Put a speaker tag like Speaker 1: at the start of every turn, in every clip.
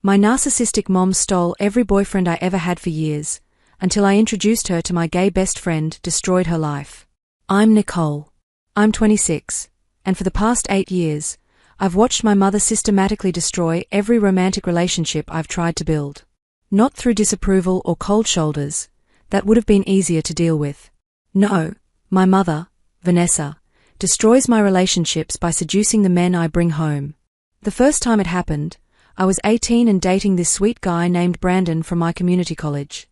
Speaker 1: My narcissistic mom stole every boyfriend I ever had for years, until I introduced her to my gay best friend, destroyed her life. I'm Nicole. I'm 26, and for the past 8 years, I've watched my mother systematically destroy every romantic relationship I've tried to build. Not through disapproval or cold shoulders, that would have been easier to deal with. No, my mother, Vanessa, destroys my relationships by seducing the men I bring home. The first time it happened, I was 18 and dating this sweet guy named Brandon from my community college.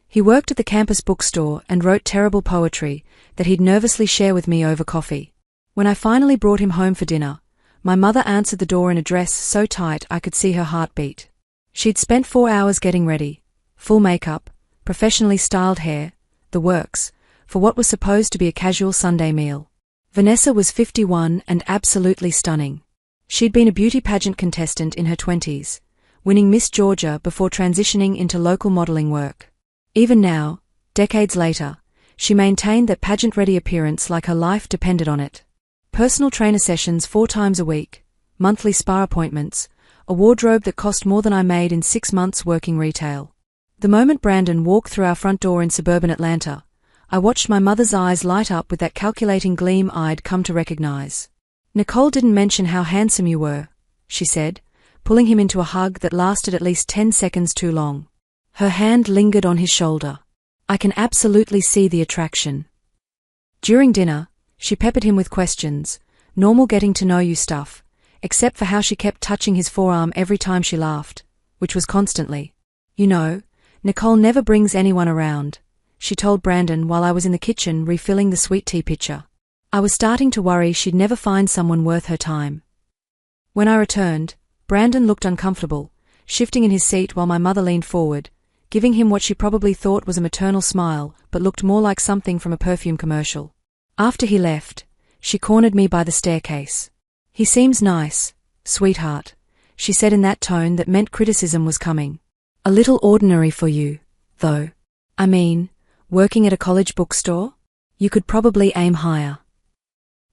Speaker 1: He worked at the campus bookstore and wrote terrible poetry that he'd nervously share with me over coffee. When I finally brought him home for dinner, my mother answered the door in a dress so tight I could see her heartbeat. She'd spent 4 hours getting ready, full makeup, professionally styled hair, the works, for what was supposed to be a casual Sunday meal. Vanessa was 51 and absolutely stunning. She'd been a beauty pageant contestant in her 20s, winning Miss Georgia before transitioning into local modeling work. Even now, decades later, she maintained that pageant-ready appearance like her life depended on it. Personal trainer sessions 4 times a week, monthly spa appointments, a wardrobe that cost more than I made in 6 months working retail. The moment Brandon walked through our front door in suburban Atlanta, I watched my mother's eyes light up with that calculating gleam I'd come to recognize. "Nicole didn't mention how handsome you were," she said, pulling him into a hug that lasted at least 10 seconds too long. Her hand lingered on his shoulder. "I can absolutely see the attraction." During dinner, she peppered him with questions, normal getting-to-know-you stuff, except for how she kept touching his forearm every time she laughed, which was constantly. "You know, Nicole never brings anyone around," she told Brandon while I was in the kitchen refilling the sweet tea pitcher. I was starting to worry she'd never find someone worth her time. When I returned, Brandon looked uncomfortable, shifting in his seat while my mother leaned forward, giving him what she probably thought was a maternal smile but looked more like something from a perfume commercial. After he left, she cornered me by the staircase. "He seems nice, sweetheart," she said in that tone that meant criticism was coming. "A little ordinary for you, though. I mean, working at a college bookstore? You could probably aim higher."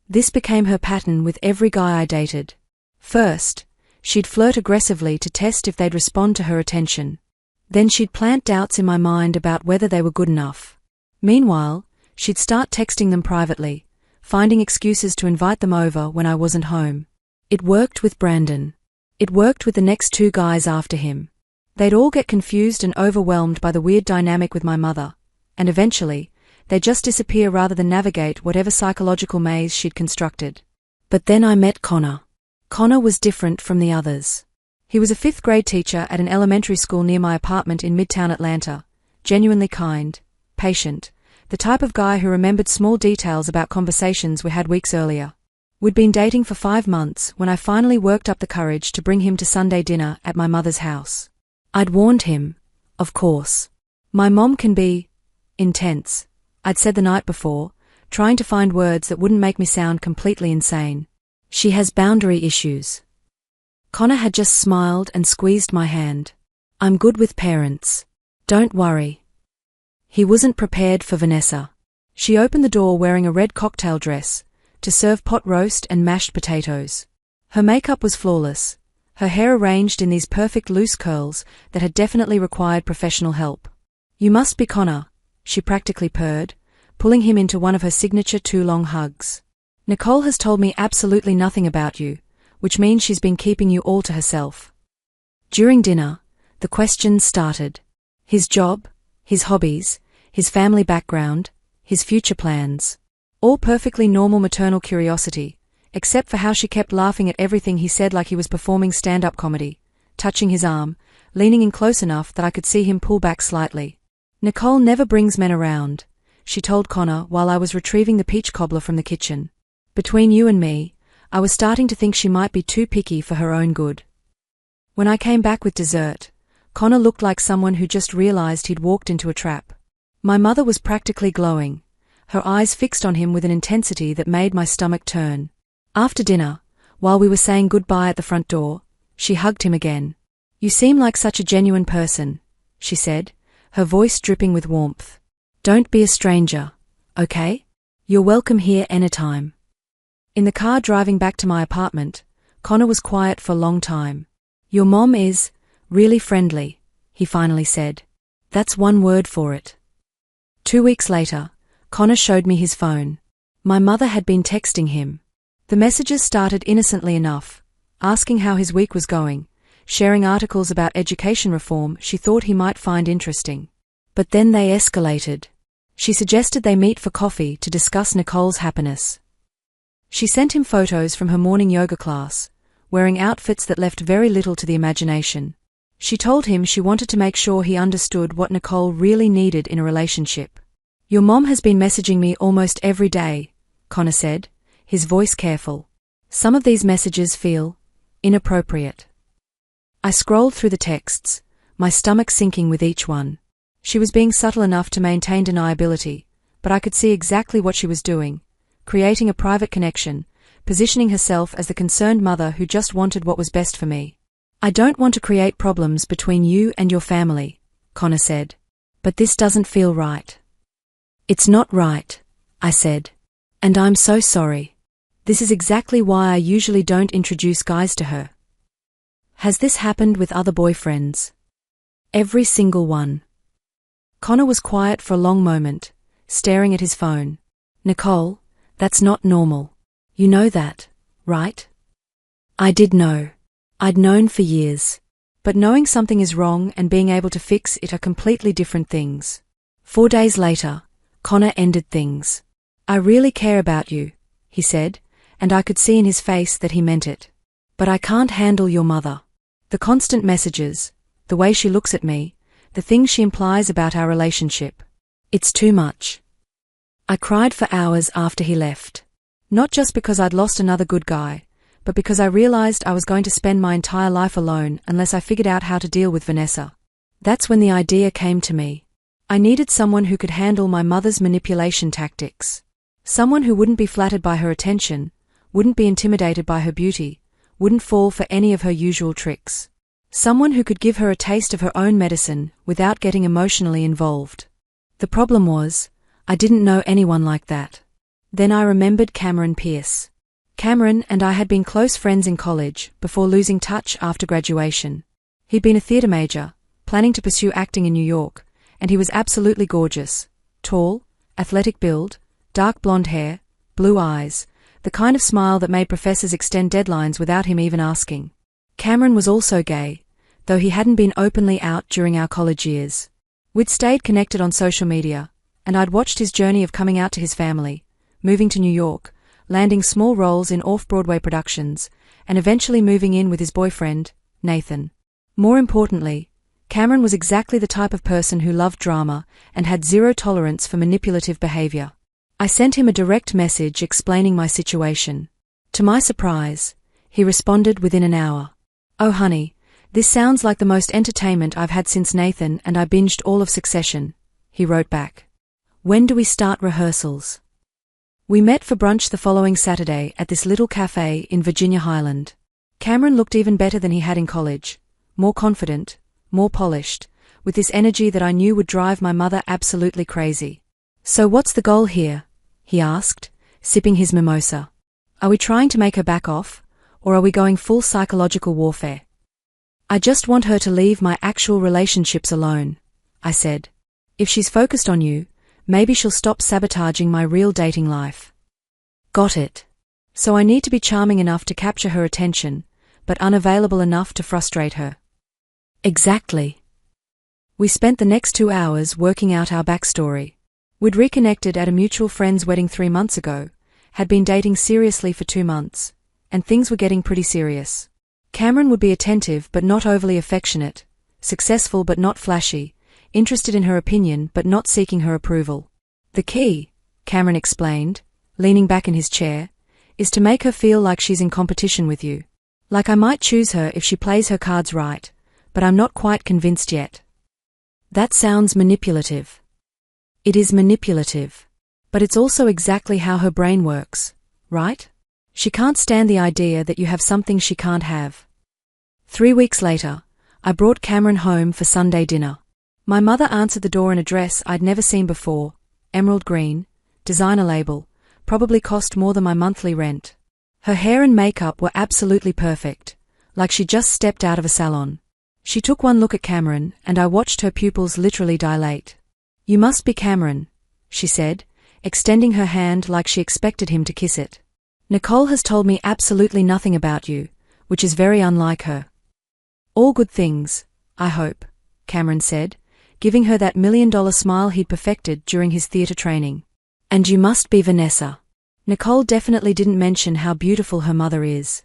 Speaker 1: This became her pattern with every guy I dated. First, she'd flirt aggressively to test if they'd respond to her attention. Then she'd plant doubts in my mind about whether they were good enough. Meanwhile, she'd start texting them privately, finding excuses to invite them over when I wasn't home. It worked with Brandon. It worked with the next 2 guys after him. They'd all get confused and overwhelmed by the weird dynamic with my mother, and eventually, they'd just disappear rather than navigate whatever psychological maze she'd constructed. But then I met Connor. Connor was different from the others. He was a 5th-grade teacher at an elementary school near my apartment in Midtown Atlanta, genuinely kind, patient, the type of guy who remembered small details about conversations we had weeks earlier. We'd been dating for 5 months when I finally worked up the courage to bring him to Sunday dinner at my mother's house. I'd warned him, of course. "My mom can be intense," I'd said the night before, trying to find words that wouldn't make me sound completely insane. "She has boundary issues." Connor had just smiled and squeezed my hand. "I'm good with parents. Don't worry." He wasn't prepared for Vanessa. She opened the door wearing a red cocktail dress, to serve pot roast and mashed potatoes. Her makeup was flawless, her hair arranged in these perfect loose curls that had definitely required professional help. "You must be Connor," she practically purred, pulling him into one of her signature 2-long hugs. "Nicole has told me absolutely nothing about you, which means she's been keeping you all to herself." During dinner, the questions started. His job, his hobbies, his family background, his future plans. All perfectly normal maternal curiosity, except for how she kept laughing at everything he said like he was performing stand-up comedy, touching his arm, leaning in close enough that I could see him pull back slightly. "Nicole never brings men around," she told Connor while I was retrieving the peach cobbler from the kitchen. "Between you and me, I was starting to think she might be too picky for her own good." When I came back with dessert, Connor looked like someone who just realized he'd walked into a trap. My mother was practically glowing, her eyes fixed on him with an intensity that made my stomach turn. After dinner, while we were saying goodbye at the front door, she hugged him again. "You seem like such a genuine person," she said, her voice dripping with warmth. "Don't be a stranger, okay? You're welcome here anytime." In the car driving back to my apartment, Connor was quiet for a long time. "Your mom is," Really friendly, he finally said. That's one word for it. 2 weeks later, Connor showed me his phone. My mother had been texting him. The messages started innocently enough, asking how his week was going, sharing articles about education reform she thought he might find interesting. But then they escalated. She suggested they meet for coffee to discuss Nicole's happiness. She sent him photos from her morning yoga class, wearing outfits that left very little to the imagination. She told him she wanted to make sure he understood what Nicole really needed in a relationship. Your mom has been messaging me almost every day, Connor said, his voice careful. Some of these messages feel inappropriate. I scrolled through the texts, my stomach sinking with each one. She was being subtle enough to maintain deniability, but I could see exactly what she was doing, creating a private connection, positioning herself as the concerned mother who just wanted what was best for me. I don't want to create problems between you and your family, Connor said. But this doesn't feel right. It's not right, I said. And I'm so sorry. This is exactly why I usually don't introduce guys to her. Has this happened with other boyfriends? Every single one. Connor was quiet for a long moment, staring at his phone. Nicole, that's not normal. You know that, right? I did know. I'd known for years. But knowing something is wrong and being able to fix it are completely different things. 4 days later, Connor ended things. I really care about you, he said, and I could see in his face that he meant it. But I can't handle your mother. The constant messages, the way she looks at me, the things she implies about our relationship. It's too much. I cried for hours after he left. Not just because I'd lost another good guy, but because I realized I was going to spend my entire life alone unless I figured out how to deal with Vanessa. That's when the idea came to me. I needed someone who could handle my mother's manipulation tactics. Someone who wouldn't be flattered by her attention, wouldn't be intimidated by her beauty, wouldn't fall for any of her usual tricks. Someone who could give her a taste of her own medicine without getting emotionally involved. The problem was, I didn't know anyone like that. Then I remembered Cameron Pierce. Cameron and I had been close friends in college before losing touch after graduation. He'd been a theater major, planning to pursue acting in New York, and he was absolutely gorgeous. Tall, athletic build, dark blonde hair, blue eyes, the kind of smile that made professors extend deadlines without him even asking. Cameron was also gay, though he hadn't been openly out during our college years. We'd stayed connected on social media, and I'd watched his journey of coming out to his family, moving to New York, landing small roles in off-Broadway productions, and eventually moving in with his boyfriend, Nathan. More importantly, Cameron was exactly the type of person who loved drama and had zero tolerance for manipulative behavior. I sent him a direct message explaining my situation. To my surprise, he responded within an hour. Oh honey, this sounds like the most entertainment I've had since Nathan and I binged all of Succession, he wrote back. When do we start rehearsals? We met for brunch the following Saturday at this little cafe in Virginia Highland. Cameron looked even better than he had in college, more confident, more polished, with this energy that I knew would drive my mother absolutely crazy. So what's the goal here? He asked, sipping his mimosa. Are we trying to make her back off, or are we going full psychological warfare? I just want her to leave my actual relationships alone, I said. If she's focused on you, maybe she'll stop sabotaging my real dating life. Got it. So I need to be charming enough to capture her attention, but unavailable enough to frustrate her. Exactly. We spent the next 2 hours working out our backstory. We'd reconnected at a mutual friend's wedding 3 months ago, had been dating seriously for 2 months, and things were getting pretty serious. Cameron would be attentive but not overly affectionate, successful but not flashy, interested in her opinion but not seeking her approval. The key, Cameron explained, leaning back in his chair, is to make her feel like she's in competition with you. Like I might choose her if she plays her cards right, but I'm not quite convinced yet. That sounds manipulative. It is manipulative. But it's also exactly how her brain works, right? She can't stand the idea that you have something she can't have. 3 weeks later, I brought Cameron home for Sunday dinner. My mother answered the door in a dress I'd never seen before, emerald green, designer label, probably cost more than my monthly rent. Her hair and makeup were absolutely perfect, like she just stepped out of a salon. She took one look at Cameron, and I watched her pupils literally dilate. "You must be Cameron," she said, extending her hand like she expected him to kiss it. "Nicole has told me absolutely nothing about you, which is very unlike her." "All good things, I hope," Cameron said, giving her that $1,000,000 smile he'd perfected during his theater training. "And you must be Vanessa. Nicole definitely didn't mention how beautiful her mother is."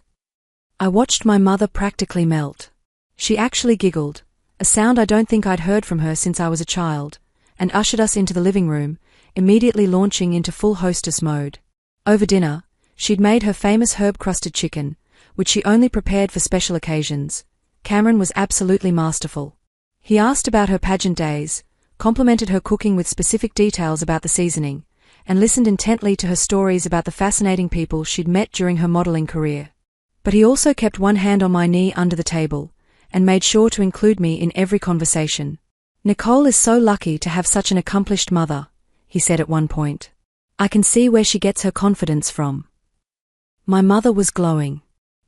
Speaker 1: I watched my mother practically melt. She actually giggled, a sound I don't think I'd heard from her since I was a child, and ushered us into the living room, immediately launching into full hostess mode. Over dinner, she'd made her famous herb-crusted chicken, which she only prepared for special occasions. Cameron was absolutely masterful. He asked about her pageant days, complimented her cooking with specific details about the seasoning, and listened intently to her stories about the fascinating people she'd met during her modeling career. But he also kept one hand on my knee under the table, and made sure to include me in every conversation. "Nicole is so lucky to have such an accomplished mother," he said at one point. "I can see where she gets her confidence from." My mother was glowing.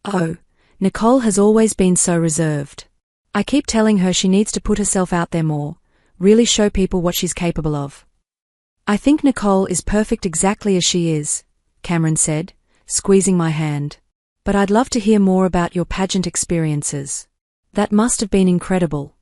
Speaker 1: "Oh, Nicole has always been so reserved. I keep telling her she needs to put herself out there more, really show people what she's capable of." "I think Nicole is perfect exactly as she is," Cameron said, squeezing my hand. "But I'd love to hear more about your pageant experiences. That must have been incredible."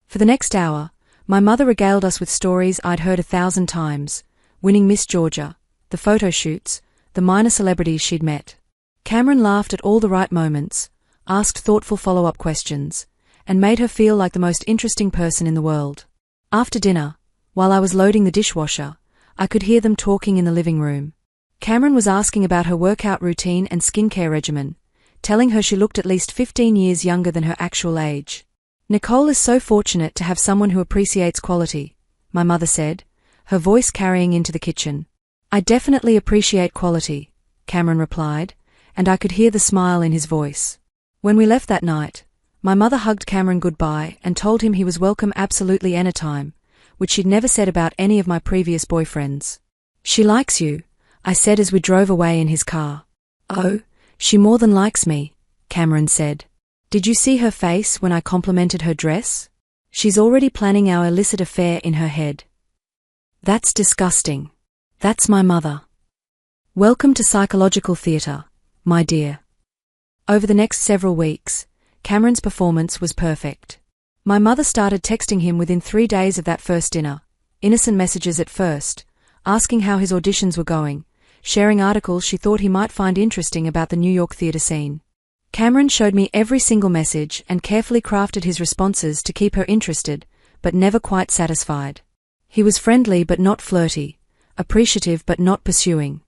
Speaker 1: For the next hour, my mother regaled us with stories I'd heard 1,000 times, winning Miss Georgia, the photo shoots, the minor celebrities she'd met. Cameron laughed at all the right moments, asked thoughtful follow-up questions, and made her feel like the most interesting person in the world. After dinner, while I was loading the dishwasher, I could hear them talking in the living room. Cameron was asking about her workout routine and skincare regimen, telling her she looked at least 15 years younger than her actual age. "Nicole is so fortunate to have someone who appreciates quality," my mother said, her voice carrying into the kitchen. "I definitely appreciate quality," Cameron replied, and I could hear the smile in his voice. When we left that night, my mother hugged Cameron goodbye and told him he was welcome absolutely anytime, which she'd never said about any of my previous boyfriends. "She likes you," I said as we drove away in his car. "Oh, she more than likes me," Cameron said. "Did you see her face when I complimented her dress? She's already planning our illicit affair in her head." "That's disgusting. That's my mother." Welcome to psychological theater, my dear. Over the next several weeks, Cameron's performance was perfect. My mother started texting him within 3 days of that first dinner, innocent messages at first, asking how his auditions were going, sharing articles she thought he might find interesting about the New York theater scene. Cameron showed me every single message and carefully crafted his responses to keep her interested, but never quite satisfied. He was friendly but not flirty, appreciative but not pursuing.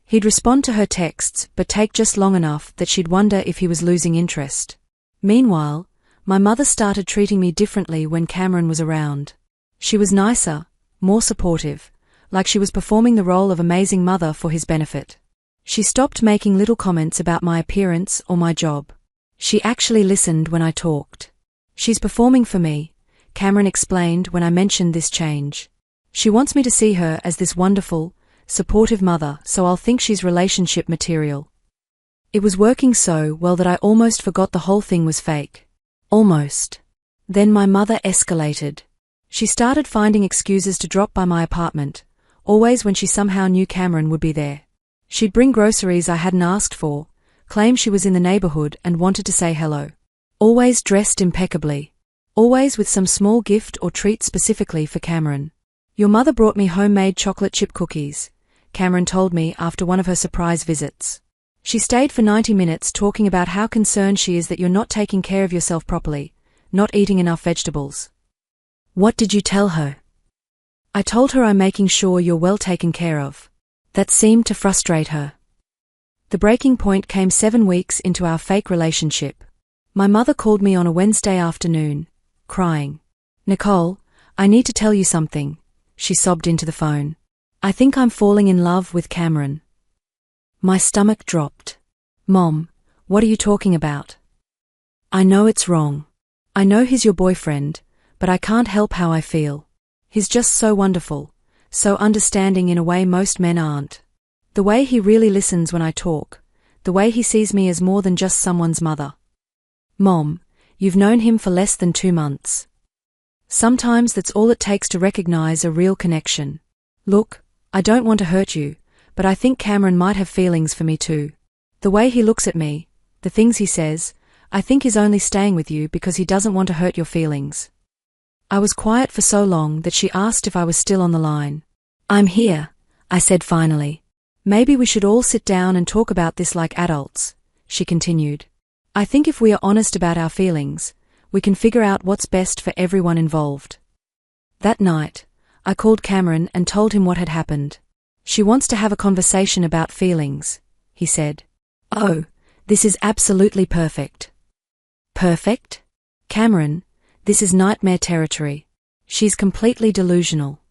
Speaker 1: He'd respond to her texts but take just long enough that she'd wonder if he was losing interest. Meanwhile, my mother started treating me differently when Cameron was around. She was nicer, more supportive, like she was performing the role of amazing mother for his benefit. She stopped making little comments about my appearance or my job. She actually listened when I talked. "She's performing for me," Cameron explained when I mentioned this change. "She wants me to see her as this wonderful, supportive mother, so I'll think she's relationship material." It was working so well that I almost forgot the whole thing was fake. Almost. Then my mother escalated. She started finding excuses to drop by my apartment, always when she somehow knew Cameron would be there. She'd bring groceries I hadn't asked for, claim she was in the neighborhood and wanted to say hello. Always dressed impeccably. Always with some small gift or treat specifically for Cameron. "Your mother brought me homemade chocolate chip cookies," Cameron told me after one of her surprise visits. "She stayed for 90 minutes talking about how concerned she is that you're not taking care of yourself properly, not eating enough vegetables." "What did you tell her?" "I told her I'm making sure you're well taken care of." That seemed to frustrate her. The breaking point came 7 weeks into our fake relationship. My mother called me on a Wednesday afternoon, crying. "Nicole, I need to tell you something," she sobbed into the phone. "I think I'm falling in love with Cameron." My stomach dropped. "Mom, what are you talking about?" "I know it's wrong. I know he's your boyfriend, but I can't help how I feel. He's just so wonderful, so understanding in a way most men aren't. The way he really listens when I talk, the way he sees me as more than just someone's mother." "Mom, You've known him for less than 2 months. Sometimes that's all it takes to recognize a real connection. Look, I don't want to hurt you, but I think Cameron might have feelings for me too. The way he looks at me, the things he says, I think he's only staying with you because he doesn't want to hurt your feelings. I was quiet for so long that she asked if I was still on the line. I'm here, I said finally. Maybe we should all sit down and talk about this like adults, she continued. I think if we are honest about our feelings, we can figure out what's best for everyone involved. That night, I called Cameron and told him what had happened. She wants to have a conversation about feelings, he said. Oh, this is absolutely perfect. Perfect? Cameron, this is nightmare territory. She's completely delusional.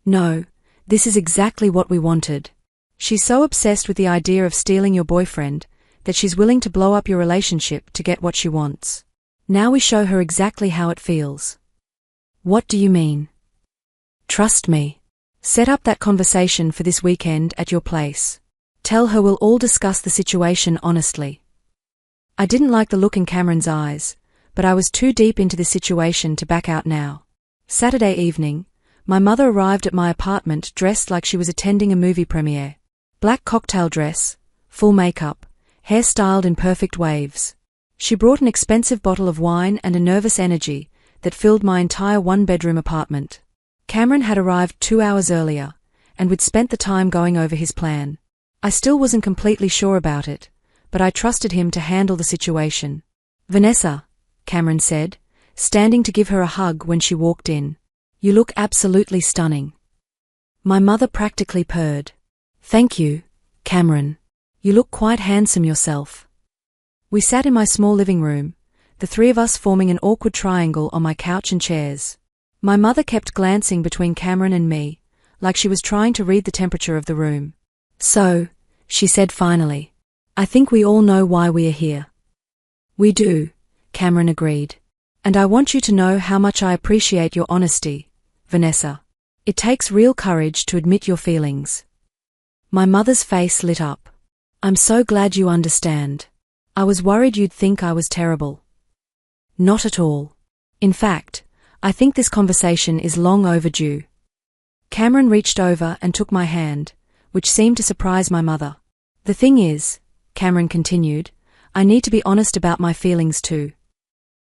Speaker 1: No, this is exactly what we wanted. She's so obsessed with the idea of stealing your boyfriend that she's willing to blow up your relationship to get what she wants. Now we show her exactly how it feels. What do you mean? Trust me. Set up that conversation for this weekend at your place. Tell her we'll all discuss the situation honestly. I didn't like the look in Cameron's eyes, but I was too deep into the situation to back out now. Saturday evening, my mother arrived at my apartment dressed like she was attending a movie premiere. Black cocktail dress, full makeup, hair styled in perfect waves. She brought an expensive bottle of wine and a nervous energy that filled my entire one-bedroom apartment. Cameron had arrived 2 hours earlier, and we'd spent the time going over his plan. I still wasn't completely sure about it, but I trusted him to handle the situation. Vanessa, Cameron said, standing to give her a hug when she walked in. You look absolutely stunning. My mother practically purred. Thank you, Cameron. You look quite handsome yourself. We sat in my small living room, the three of us forming an awkward triangle on my couch and chairs. My mother kept glancing between Cameron and me, like she was trying to read the temperature of the room. So, she said finally, I think we all know why we are here. We do, Cameron agreed. And I want you to know how much I appreciate your honesty, Vanessa. It takes real courage to admit your feelings. My mother's face lit up. I'm so glad you understand. I was worried you'd think I was terrible. Not at all. In fact, I think this conversation is long overdue. Cameron reached over and took my hand, which seemed to surprise my mother. The thing is, Cameron continued, I need to be honest about my feelings too.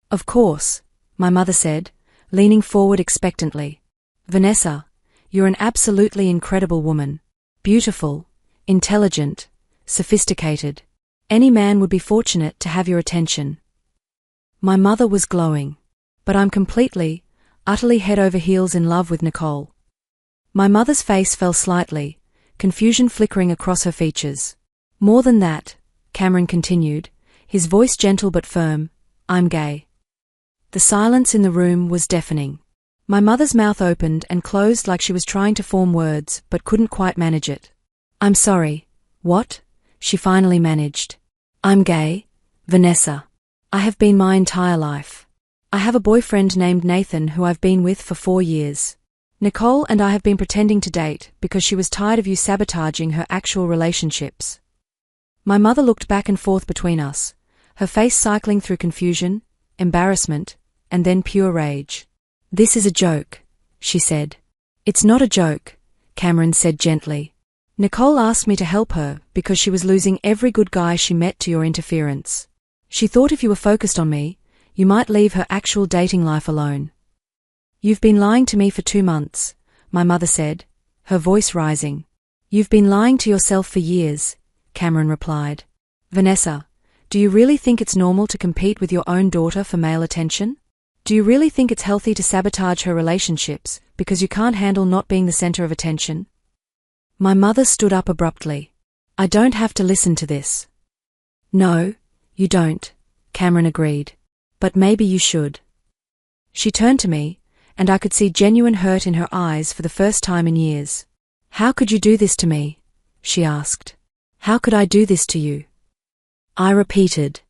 Speaker 1: Of course, my mother said, leaning forward expectantly. Vanessa, you're an absolutely incredible woman. Beautiful, intelligent, sophisticated. Any man would be fortunate to have your attention. My mother was glowing. But I'm completely, utterly head over heels in love with Nicole. My mother's face fell slightly, confusion flickering across her features. More than that, Cameron continued, his voice gentle but firm, I'm gay. The silence in the room was deafening. My mother's mouth opened and closed like she was trying to form words but couldn't quite manage it. I'm sorry, what? She finally managed. I'm gay, Vanessa. I have been my entire life. I have a boyfriend named Nathan who I've been with for 4 years. Nicole and I have been pretending to date because she was tired of you sabotaging her actual relationships. My mother looked back and forth between us, her face cycling through confusion, embarrassment, and then pure rage. This is a joke, she said. It's not a joke, Cameron said gently. Nicole asked me to help her because she was losing every good guy she met to your interference. She thought if you were focused on me, you might leave her actual dating life alone. You've been lying to me for 2 months, my mother said, her voice rising. You've been lying to yourself for years, Cameron replied. Vanessa, do you really think it's normal to compete with your own daughter for male attention? Do you really think it's healthy to sabotage her relationships because you can't handle not being the center of attention? My mother stood up abruptly. I don't have to listen to this. No, you don't, Cameron agreed. But maybe you should. She turned to me, and I could see genuine hurt in her eyes for the first time in years. How could you do this to me? She asked. How could I do this to you? I repeated.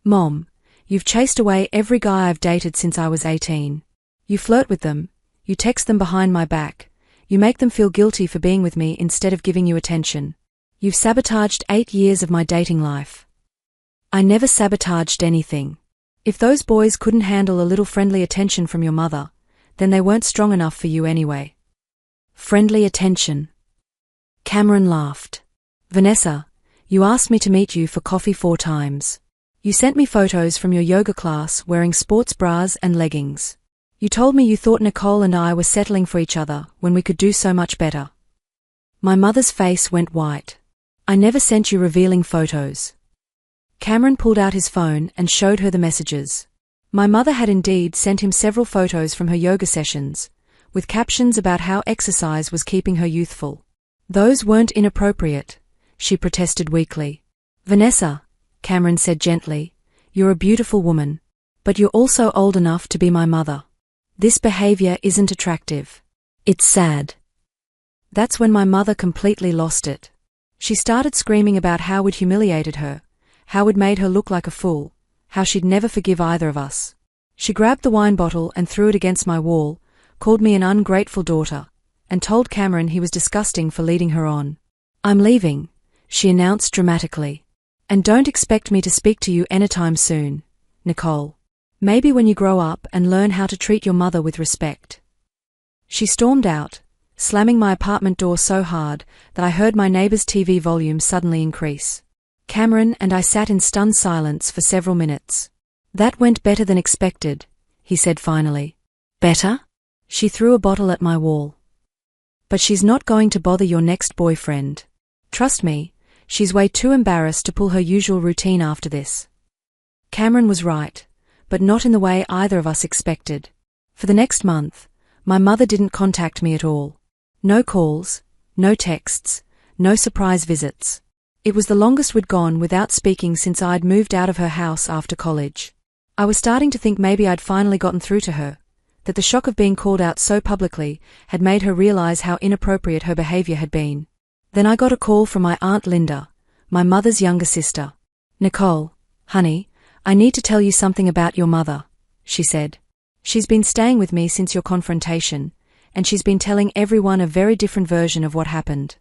Speaker 1: Mom, you've chased away every guy I've dated since I was 18. You flirt with them, you text them behind my back, you make them feel guilty for being with me instead of giving you attention. You've sabotaged 8 years of my dating life. I never sabotaged anything. If those boys couldn't handle a little friendly attention from your mother, then they weren't strong enough for you anyway. Friendly attention. Cameron laughed. Vanessa, you asked me to meet you for coffee 4 times. You sent me photos from your yoga class wearing sports bras and leggings. You told me you thought Nicole and I were settling for each other when we could do so much better. My mother's face went white. I never sent you revealing photos. Cameron pulled out his phone and showed her the messages. My mother had indeed sent him several photos from her yoga sessions, with captions about how exercise was keeping her youthful. Those weren't inappropriate, she protested weakly. Vanessa, Cameron said gently, you're a beautiful woman, but you're also old enough to be my mother. This behavior isn't attractive. It's sad. That's when my mother completely lost it. She started screaming about how we'd humiliated her, how we'd made her look like a fool, how she'd never forgive either of us. She grabbed the wine bottle and threw it against my wall, called me an ungrateful daughter, and told Cameron he was disgusting for leading her on. I'm leaving, she announced dramatically. And don't expect me to speak to you anytime soon, Nicole. Maybe when you grow up and learn how to treat your mother with respect. She stormed out, slamming my apartment door so hard that I heard my neighbor's TV volume suddenly increase. Cameron and I sat in stunned silence for several minutes. That went better than expected, he said finally. Better? She threw a bottle at my wall. But she's not going to bother your next boyfriend. Trust me, she's way too embarrassed to pull her usual routine after this. Cameron was right, but not in the way either of us expected. For the next month, my mother didn't contact me at all. No calls, no texts, no surprise visits. It was the longest we'd gone without speaking since I'd moved out of her house after college. I was starting to think maybe I'd finally gotten through to her, that the shock of being called out so publicly had made her realize how inappropriate her behavior had been. Then I got a call from my Aunt Linda, my mother's younger sister. Nicole, honey, I need to tell you something about your mother, she said. She's been staying with me since your confrontation, and she's been telling everyone a very different version of what happened.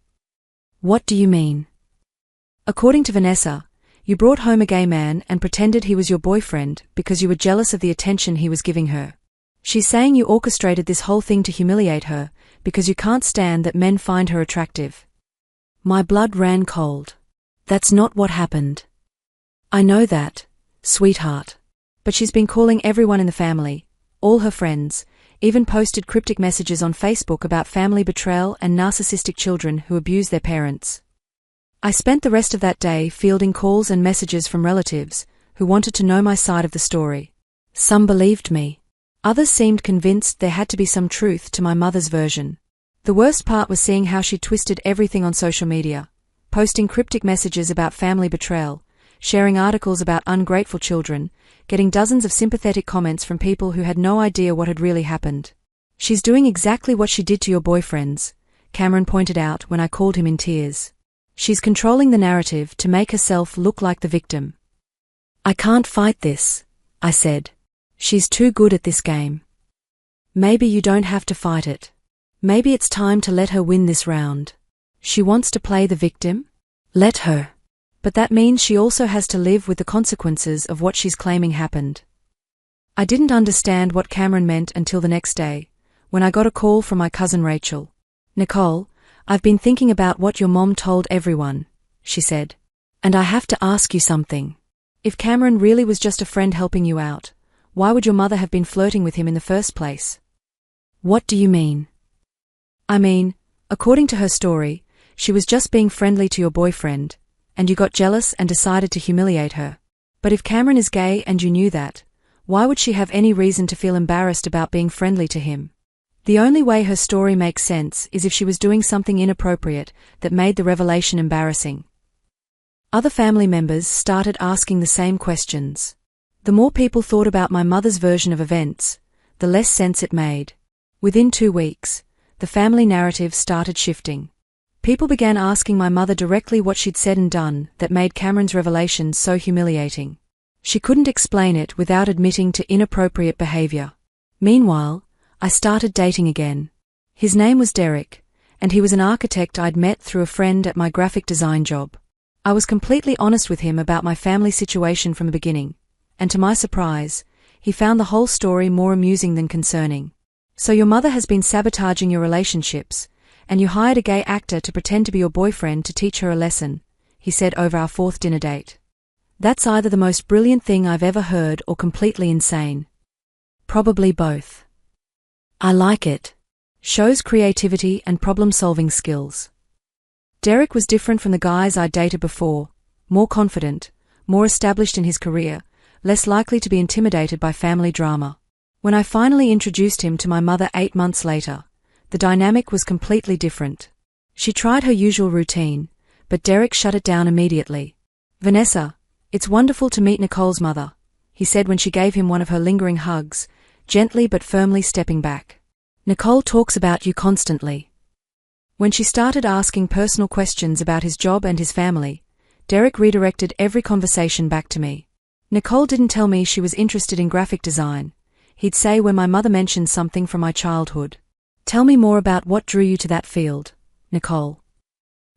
Speaker 1: What do you mean? According to Vanessa, you brought home a gay man and pretended he was your boyfriend because you were jealous of the attention he was giving her. She's saying you orchestrated this whole thing to humiliate her because you can't stand that men find her attractive. My blood ran cold. That's not what happened. I know that, sweetheart. But she's been calling everyone in the family, all her friends, even posted cryptic messages on Facebook about family betrayal and narcissistic children who abuse their parents. I spent the rest of that day fielding calls and messages from relatives who wanted to know my side of the story. Some believed me. Others seemed convinced there had to be some truth to my mother's version. The worst part was seeing how she twisted everything on social media, posting cryptic messages about family betrayal, sharing articles about ungrateful children, getting dozens of sympathetic comments from people who had no idea what had really happened. She's doing exactly what she did to your boyfriends, Cameron pointed out when I called him in tears. She's controlling the narrative to make herself look like the victim. I can't fight this, I said. She's too good at this game. Maybe you don't have to fight it. Maybe it's time to let her win this round. She wants to play the victim? Let her. But that means she also has to live with the consequences of what she's claiming happened. I didn't understand what Cameron meant until the next day, when I got a call from my cousin Rachel. Nicole, I've been thinking about what your mom told everyone, she said. And I have to ask you something. If Cameron really was just a friend helping you out, why would your mother have been flirting with him in the first place? What do you mean? I mean, according to her story, she was just being friendly to your boyfriend, and you got jealous and decided to humiliate her. But if Cameron is gay and you knew that, why would she have any reason to feel embarrassed about being friendly to him? The only way her story makes sense is if she was doing something inappropriate that made the revelation embarrassing. Other family members started asking the same questions. The more people thought about my mother's version of events, the less sense it made. Within 2 weeks, the family narrative started shifting. People began asking my mother directly what she'd said and done that made Cameron's revelation so humiliating. She couldn't explain it without admitting to inappropriate behavior. Meanwhile, I started dating again. His name was Derek, and he was an architect I'd met through a friend at my graphic design job. I was completely honest with him about my family situation from the beginning, and to my surprise, he found the whole story more amusing than concerning. "So your mother has been sabotaging your relationships, and you hired a gay actor to pretend to be your boyfriend to teach her a lesson," he said over our fourth dinner date. "That's either the most brilliant thing I've ever heard or completely insane. Probably both. I like it. Shows creativity and problem-solving skills." Derek was different from the guys I'd dated before, more confident, more established in his career, less likely to be intimidated by family drama. When I finally introduced him to my mother 8 months later, the dynamic was completely different. She tried her usual routine, but Derek shut it down immediately. "Vanessa, it's wonderful to meet Nicole's mother," he said when she gave him one of her lingering hugs, gently but firmly stepping back. "Nicole talks about you constantly." When she started asking personal questions about his job and his family, Derek redirected every conversation back to me. "Nicole didn't tell me she was interested in graphic design," he'd say when my mother mentioned something from my childhood. "Tell me more about what drew you to that field, Nicole."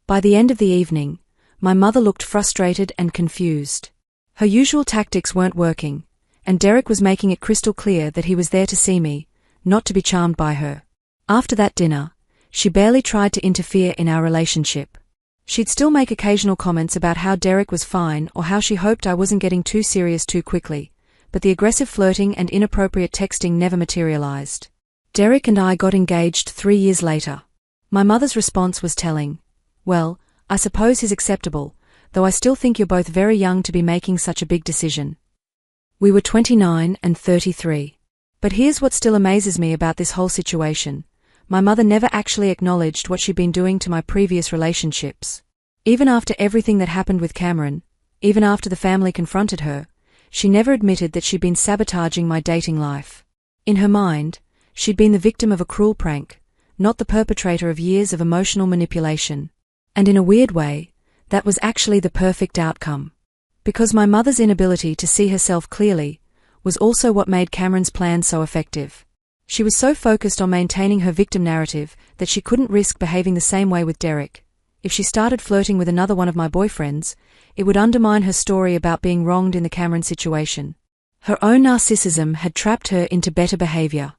Speaker 1: By the end of the evening, my mother looked frustrated and confused. Her usual tactics weren't working, and Derek was making it crystal clear that he was there to see me, not to be charmed by her. After that dinner, she barely tried to interfere in our relationship. She'd still make occasional comments about how Derek was fine or how she hoped I wasn't getting too serious too quickly, but the aggressive flirting and inappropriate texting never materialized. Derek and I got engaged 3 years later. My mother's response was telling. "Well, I suppose he's acceptable, though I still think you're both very young to be making such a big decision." We were 29 and 33. But here's what still amazes me about this whole situation. My mother never actually acknowledged what she'd been doing to my previous relationships. Even after everything that happened with Cameron, even after the family confronted her, she never admitted that she'd been sabotaging my dating life. In her mind, she'd been the victim of a cruel prank, not the perpetrator of years of emotional manipulation. And in a weird way, that was actually the perfect outcome. Because my mother's inability to see herself clearly was also what made Cameron's plan so effective. She was so focused on maintaining her victim narrative that she couldn't risk behaving the same way with Derek. If she started flirting with another one of my boyfriends, it would undermine her story about being wronged in the Cameron situation. Her own narcissism had trapped her into better behavior.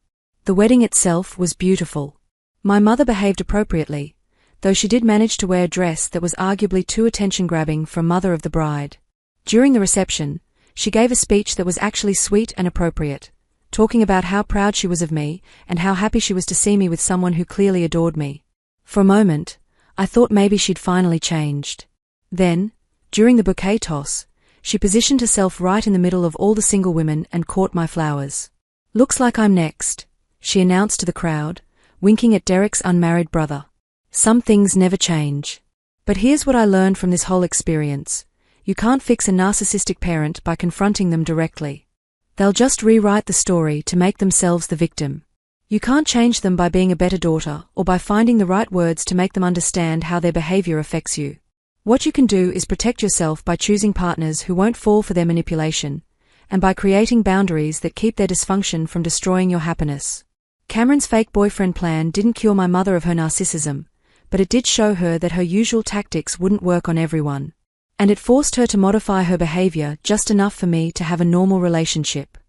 Speaker 1: The wedding itself was beautiful. My mother behaved appropriately, though she did manage to wear a dress that was arguably too attention-grabbing for a mother of the bride. During the reception, she gave a speech that was actually sweet and appropriate, talking about how proud she was of me and how happy she was to see me with someone who clearly adored me. For a moment, I thought maybe she'd finally changed. Then, during the bouquet toss, she positioned herself right in the middle of all the single women and caught my flowers. "Looks like I'm next," she announced to the crowd, winking at Derek's unmarried brother. Some things never change. But here's what I learned from this whole experience. You can't fix a narcissistic parent by confronting them directly. They'll just rewrite the story to make themselves the victim. You can't change them by being a better daughter or by finding the right words to make them understand how their behavior affects you. What you can do is protect yourself by choosing partners who won't fall for their manipulation, and by creating boundaries that keep their dysfunction from destroying your happiness. Cameron's fake boyfriend plan didn't cure my mother of her narcissism, but it did show her that her usual tactics wouldn't work on everyone. And it forced her to modify her behavior just enough for me to have a normal relationship.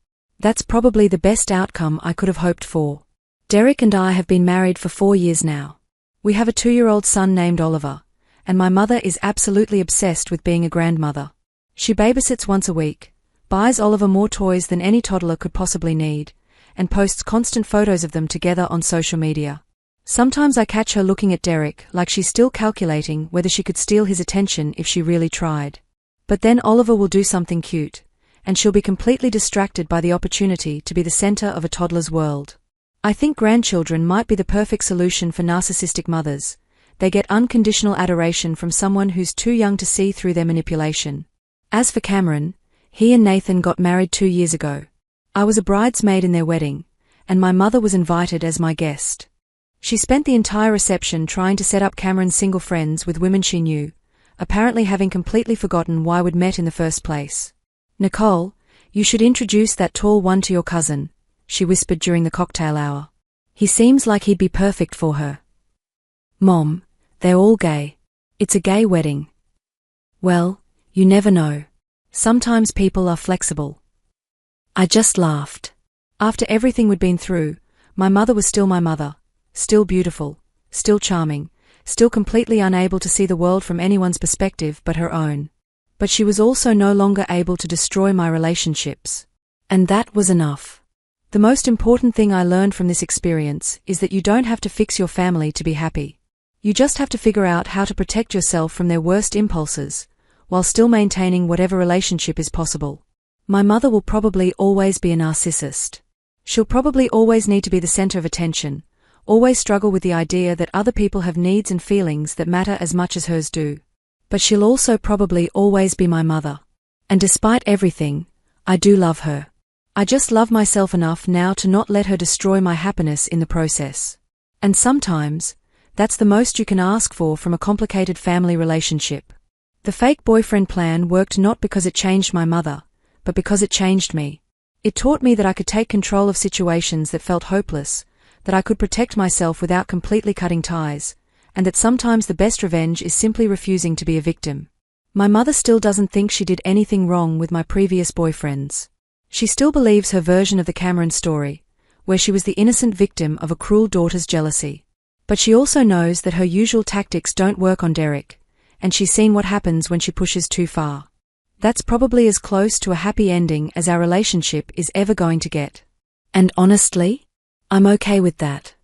Speaker 1: That's probably the best outcome I could have hoped for. Derek and I have been married for 4 years now. We have a 2-year-old son named Oliver, and my mother is absolutely obsessed with being a grandmother. She babysits once a week, buys Oliver more toys than any toddler could possibly need, and posts constant photos of them together on social media. Sometimes I catch her looking at Derek like she's still calculating whether she could steal his attention if she really tried. But then Oliver will do something cute, and she'll be completely distracted by the opportunity to be the center of a toddler's world. I think grandchildren might be the perfect solution for narcissistic mothers. They get unconditional adoration from someone who's too young to see through their manipulation. As for Cameron, he and Nathan got married 2 years ago. I was a bridesmaid in their wedding, and my mother was invited as my guest. She spent the entire reception trying to set up Cameron's single friends with women she knew, apparently having completely forgotten why we'd met in the first place. "Nicole, you should introduce that tall one to your cousin," she whispered during the cocktail hour. "He seems like he'd be perfect for her." "Mom, they're all gay. It's a gay wedding." "Well, you never know. Sometimes people are flexible." I just laughed. After everything we'd been through, my mother was still my mother, still beautiful, still charming, still completely unable to see the world from anyone's perspective but her own. But she was also no longer able to destroy my relationships. And that was enough. The most important thing I learned from this experience is that you don't have to fix your family to be happy. You just have to figure out how to protect yourself from their worst impulses, while still maintaining whatever relationship is possible. My mother will probably always be a narcissist. She'll probably always need to be the center of attention, always struggle with the idea that other people have needs and feelings that matter as much as hers do. But she'll also probably always be my mother. And despite everything, I do love her. I just love myself enough now to not let her destroy my happiness in the process. And sometimes, that's the most you can ask for from a complicated family relationship. The fake boyfriend plan worked not because it changed my mother, but because it changed me. It taught me that I could take control of situations that felt hopeless, that I could protect myself without completely cutting ties, and that sometimes the best revenge is simply refusing to be a victim. My mother still doesn't think she did anything wrong with my previous boyfriends. She still believes her version of the Cameron story, where she was the innocent victim of a cruel daughter's jealousy. But she also knows that her usual tactics don't work on Derek, and she's seen what happens when she pushes too far. That's probably as close to a happy ending as our relationship is ever going to get. And honestly, I'm okay with that.